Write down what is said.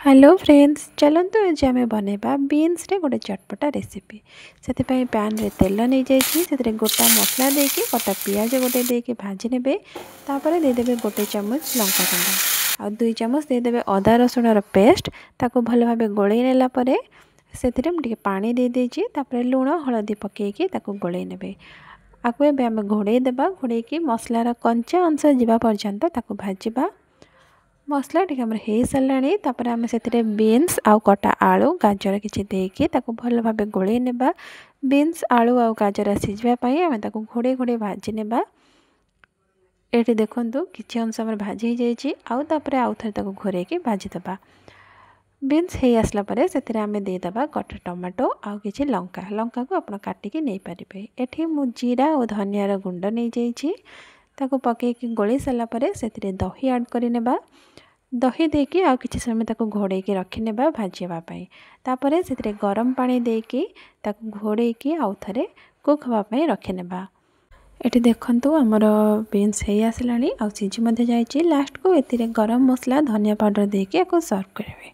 Hello friends चलतु आज आम बनवा बीन्स रे गोटे चटपटा रेसिपी से पैन रे तेल नहीं जाइए गोटा मसला देके कटा पियाज गोटे देके भाजी ने देदेवे गोटे चामच लंका गुंड आ 2 चामच देदेवे अदा रसुण पेस्ट ताको भल भाव गोल नेलापर से पानी दे दीजिए लुण हलदी पकईकी गोल ने आपको आम घोड़े देवा घोड़े मसलार कंचा अंश जावा पर्यंत भाजवा मसला टी आम हो सारा आम से बीन्स आउ कटा आलू गाजर किसी देकी भल भाव गोल ने बीन्स आलू आउ गाजर सिझापी आम घोड़े घोड़े भाजी ने ये देखु किसी अंश आम भाजी जाइए आउ थे घोरे भाजीदे बीन्स हो आसला से आम देदेबा कटा टमाटो आउ कि लंका लंका को आप काटिकी नहीं पारे ये मु जीरा और धनियार गुंड नहीं जाइए ताको पकईकी गोली सारापर से दही आड करने दही देकी आउ किसी समय घोड़े रखने भाजवाई तापर से गरम पानी देकी घोड़े आउ थे कुक हाँपाई रखने ये देखु आमर बीन्स हो आसला आउ सीझी जाइए लास्ट को ये गरम मसला धनिया पाउडर देकी सर्व करेंगे।